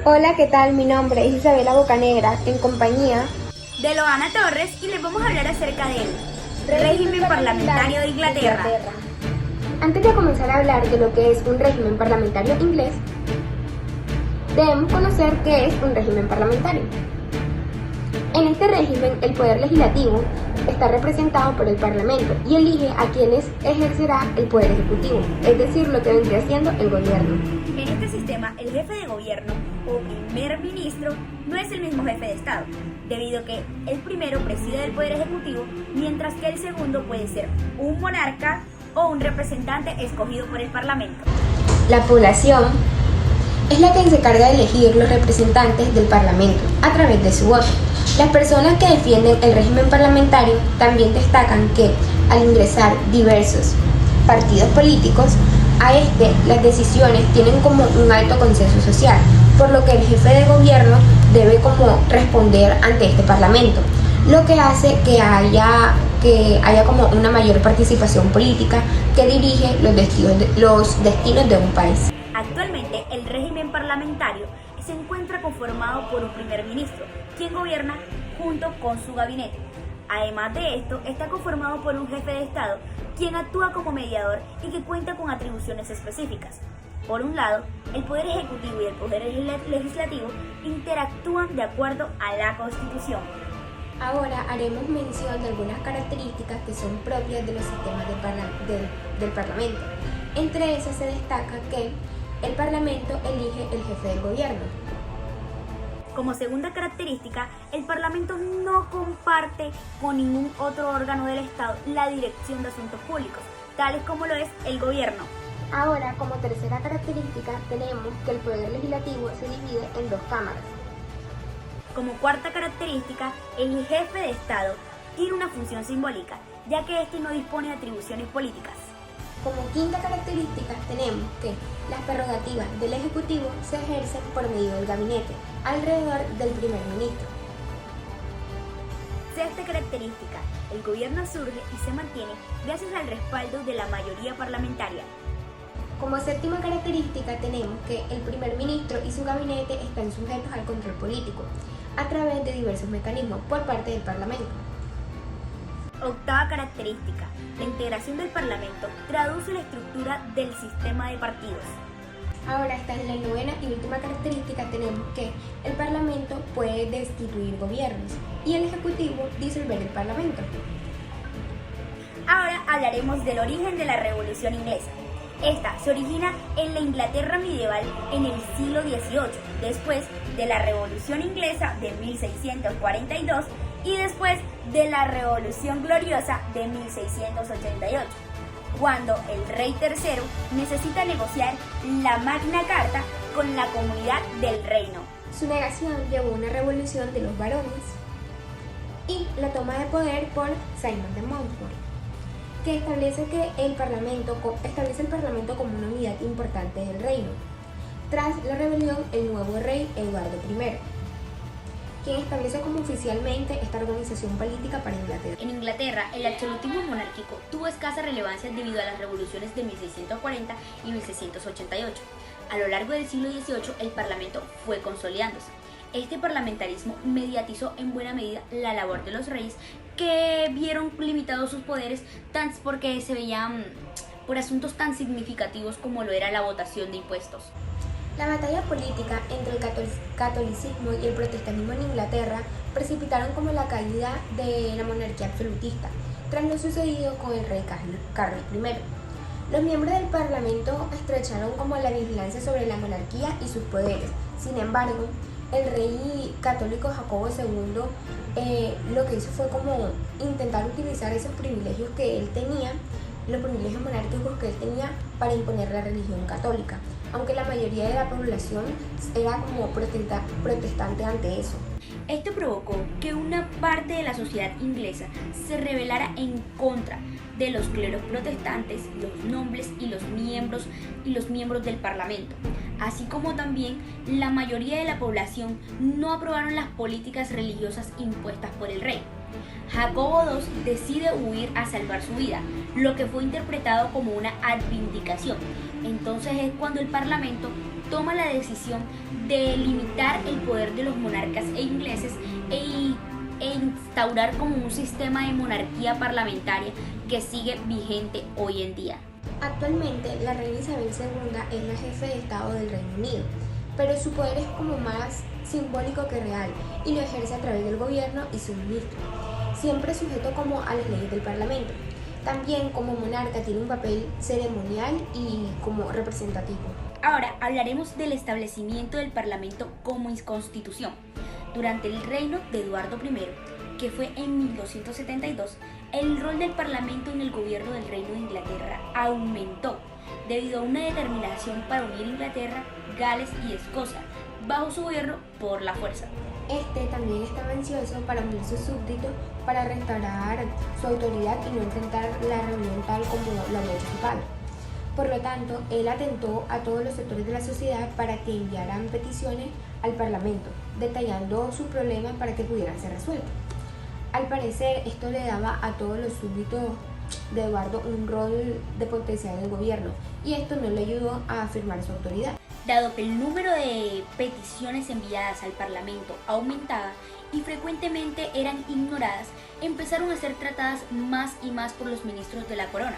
Hola, ¿qué tal? Mi nombre es Isabela Bocanegra, en compañía de Loana Torres, y les vamos a hablar acerca del régimen parlamentario de Inglaterra. Antes de comenzar a hablar de lo que es un régimen parlamentario inglés, debemos conocer qué es un régimen parlamentario. En este régimen, el poder legislativo está representado por el Parlamento y elige a quienes ejercerá el poder ejecutivo, es decir, lo que vendría siendo el gobierno. En este sistema, el jefe de gobierno o primer ministro no es el mismo jefe de Estado, debido a que el primero preside el poder ejecutivo, mientras que el segundo puede ser un monarca o un representante escogido por el Parlamento. La población es la que se encarga de elegir los representantes del Parlamento a través de su voto. Las personas que defienden el régimen parlamentario también destacan que, al ingresar diversos partidos políticos, a las decisiones tienen como un alto consenso social, por lo que el jefe de gobierno debe como responder ante este parlamento, lo que hace que haya como una mayor participación política que dirige los destinos de un país. Actualmente, el régimen parlamentario se encuentra conformado por un primer ministro, quien gobierna junto con su gabinete. Además de esto, está conformado por un jefe de Estado, quien actúa como mediador y que cuenta con atribuciones específicas. Por un lado, el Poder Ejecutivo y el Poder Legislativo interactúan de acuerdo a la Constitución. Ahora haremos mención de algunas características que son propias de los sistemas del Parlamento. Entre esas se destaca que el Parlamento elige el jefe del gobierno. Como segunda característica, el Parlamento no comparte con ningún otro órgano del Estado la dirección de asuntos públicos, tales como lo es el gobierno. Ahora, como tercera característica, tenemos que el Poder Legislativo se divide en dos cámaras. Como cuarta característica, el jefe de Estado tiene una función simbólica, ya que éste no dispone de atribuciones políticas. Como quinta característica, tenemos que las prerrogativas del Ejecutivo se ejercen por medio del gabinete, alrededor del primer ministro. Sexta característica, el gobierno surge y se mantiene gracias al respaldo de la mayoría parlamentaria. Como séptima característica, tenemos que el primer ministro y su gabinete están sujetos al control político, a través de diversos mecanismos por parte del Parlamento. Octava característica, la integración del Parlamento traduce la estructura del sistema de partidos. Ahora está en la novena y última característica, tenemos que el Parlamento puede destituir gobiernos y el Ejecutivo disolver el Parlamento. Ahora hablaremos del origen de la Revolución Inglesa. Esta se origina en la Inglaterra medieval en el siglo XVIII, después de la Revolución Inglesa de 1642 y después de la Revolución Gloriosa de 1688, cuando el rey tercero necesita negociar la Magna Carta con la comunidad del reino. Su negación llevó a una revolución de los varones y la toma de poder por Simon de Montfort, que establece el Parlamento como una unidad importante del reino. Tras la rebelión, el nuevo rey Eduardo I, quien establece como oficialmente esta organización política para Inglaterra. En Inglaterra, el absolutismo monárquico tuvo escasa relevancia debido a las revoluciones de 1640 y 1688. A lo largo del siglo XVIII, el Parlamento fue consolidándose. Este parlamentarismo mediatizó en buena medida la labor de los reyes, que vieron limitados sus poderes porque se veían por asuntos tan significativos como lo era la votación de impuestos. La batalla política entre el catolicismo y el protestantismo en Inglaterra precipitaron como la caída de la monarquía absolutista, tras lo sucedido con el rey Carlos I. Los miembros del Parlamento estrecharon como la vigilancia sobre la monarquía y sus poderes. Sin embargo, el rey católico Jacobo II lo que hizo fue como intentar utilizar esos privilegios que él tenía, los privilegios monárquicos que él tenía, para imponer la religión católica, aunque la mayoría de la población era como protestante ante eso. Esto provocó que una parte de la sociedad inglesa se rebelara en contra de los cleros protestantes, los nobles y los miembros del Parlamento, así como también la mayoría de la población no aprobaron las políticas religiosas impuestas por el rey. Jacobo II decide huir a salvar su vida, lo que fue interpretado como una abdicación. Entonces es cuando el Parlamento toma la decisión de limitar el poder de los monarcas ingleses e instaurar como un sistema de monarquía parlamentaria que sigue vigente hoy en día. Actualmente, la reina Isabel II es la jefe de Estado del Reino Unido, pero su poder es como más simbólico que real y lo ejerce a través del gobierno y su ministro, siempre sujeto como a las leyes del Parlamento. También como monarca tiene un papel ceremonial y como representativo. Ahora hablaremos del establecimiento del Parlamento como constitución. Durante el reino de Eduardo I, que fue en 1272, el rol del Parlamento en el gobierno del Reino de Inglaterra aumentó debido a una determinación para unir Inglaterra, Gales y Escocia bajo su gobierno por la fuerza. Este también estaba ansioso para unir sus súbditos para restaurar su autoridad y no enfrentar la rebelión tal como lo había hecho su padre. Por lo tanto, él atentó a todos los sectores de la sociedad para que enviaran peticiones al Parlamento, detallando sus problemas para que pudieran ser resueltos. Al parecer, esto le daba a todos los súbditos de Eduardo un rol de potencial en el gobierno, y esto no le ayudó a afirmar su autoridad. Dado que el número de peticiones enviadas al Parlamento aumentaba y frecuentemente eran ignoradas, empezaron a ser tratadas más y más por los ministros de la corona,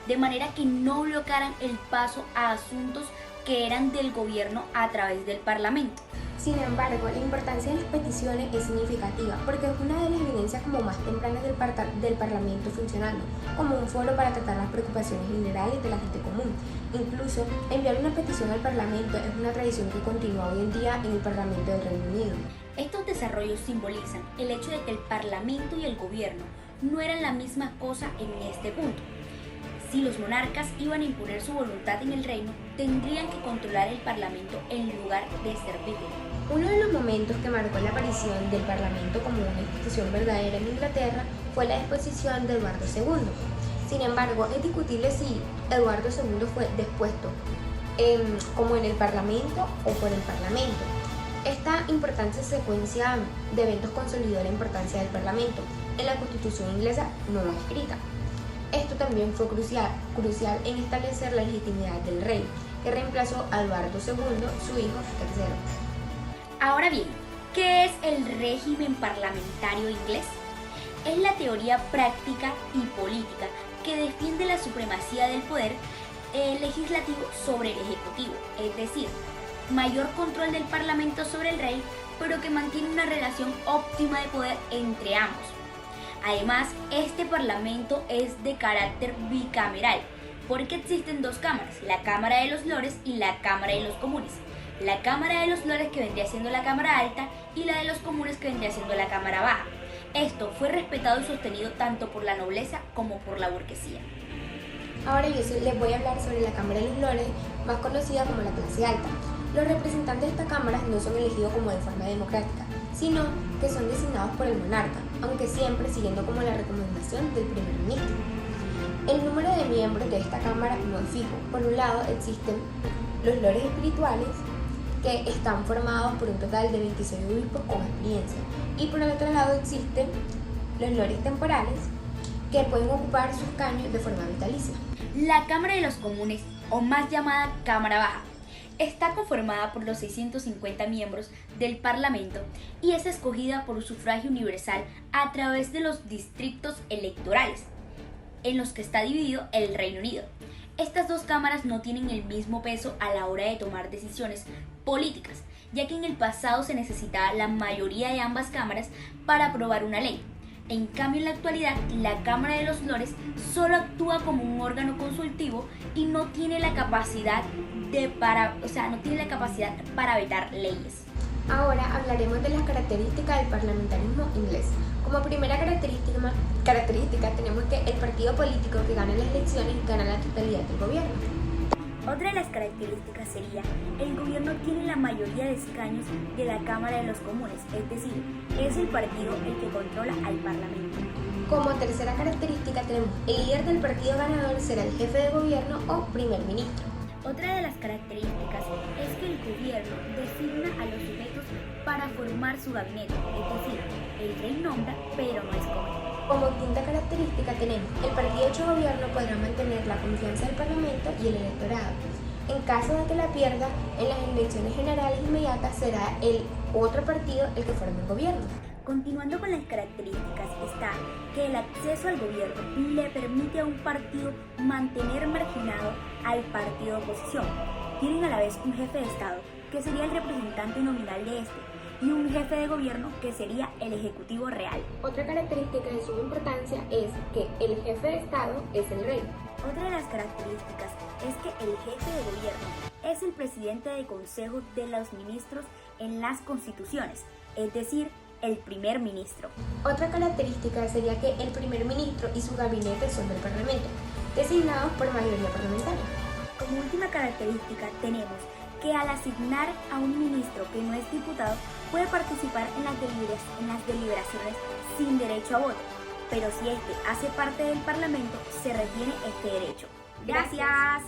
de manera que no bloquearan el paso a asuntos que eran del gobierno a través del Parlamento. Sin embargo, la importancia de las peticiones es significativa porque es una de las evidencias como más tempranas del Parlamento funcionando como un foro para tratar las preocupaciones generales de la gente común. Incluso, enviar una petición al Parlamento es una tradición que continúa hoy en día en el Parlamento del Reino Unido. Estos desarrollos simbolizan el hecho de que el Parlamento y el gobierno no eran la misma cosa en este punto. Si los monarcas iban a imponer su voluntad en el reino, tendrían que controlar el Parlamento en lugar de servirle. Uno de los momentos que marcó la aparición del Parlamento como una institución verdadera en Inglaterra fue la disposición de Eduardo II. Sin embargo, es discutible si Eduardo II fue depuesto como en el Parlamento o por el Parlamento. Esta importante secuencia de eventos consolidó la importancia del Parlamento en la Constitución inglesa no escrita. Esto también fue crucial en establecer la legitimidad del rey, que reemplazó a Eduardo II, su hijo tercero. Ahora bien, ¿qué es el régimen parlamentario inglés? Es la teoría práctica y política que defiende la supremacía del poder legislativo sobre el ejecutivo, es decir, mayor control del Parlamento sobre el rey, pero que mantiene una relación óptima de poder entre ambos. Además, este Parlamento es de carácter bicameral, porque existen dos cámaras, la Cámara de los Lores y la Cámara de los Comunes. La Cámara de los Lores, que vendría siendo la Cámara Alta, y la de los Comunes, que vendría siendo la Cámara Baja. Esto fue respetado y sostenido tanto por la nobleza como por la burguesía. Ahora yo les voy a hablar sobre la Cámara de los Lores, más conocida como la clase alta. Los representantes de esta Cámara no son elegidos como de forma democrática, sino que son designados por el monarca, aunque siempre siguiendo como la recomendación del primer ministro. El número de miembros de esta Cámara no es fijo. Por un lado existen los lores espirituales, que están formados por un total de 26 obispos con experiencia, y por el otro lado existen los lores temporales, que pueden ocupar sus escaños de forma vitalicia. La Cámara de los Comunes, o más llamada Cámara Baja, está conformada por los 650 miembros del Parlamento y es escogida por sufragio universal a través de los distritos electorales, en los que está dividido el Reino Unido. Estas dos cámaras no tienen el mismo peso a la hora de tomar decisiones políticas, ya que en el pasado se necesitaba la mayoría de ambas cámaras para aprobar una ley. En cambio, en la actualidad, la Cámara de los Lores solo actúa como un órgano consultivo y no tiene la capacidad para vetar leyes. Ahora hablaremos de las características del parlamentarismo inglés. Como primera característica tenemos que el partido político que gana las elecciones gana la totalidad del gobierno. Otra de las características sería, el gobierno tiene la mayoría de escaños de la Cámara de los Comunes, es decir, es el partido el que controla al Parlamento. Como tercera característica tenemos, el líder del partido ganador será el jefe de gobierno o primer ministro. Otra de las características es que el gobierno designa a los sujetos para formar su gabinete, es decir, el rey nombra pero no escoge. Como quinta característica tenemos, el partido hecho gobierno podrá mantener la confianza del Parlamento y el electorado. En caso de que la pierda, en las elecciones generales inmediatas será el otro partido el que forme el gobierno. Continuando con las características está que el acceso al gobierno le permite a un partido mantener marginado al partido de oposición. Tienen a la vez un jefe de Estado, que sería el representante nominal de este, y un jefe de gobierno, que sería el ejecutivo real. Otra característica de suma importancia es que el jefe de Estado es el rey. Otra de las características es que el jefe de gobierno es el presidente del Consejo de los Ministros en las constituciones, es decir, el primer ministro. Otra característica sería que el primer ministro y su gabinete son del Parlamento, designados por mayoría parlamentaria. Como última característica tenemos que al asignar a un ministro que no es diputado puede participar en las deliberaciones sin derecho a voto, pero si éste hace parte del Parlamento se retiene este derecho. Gracias.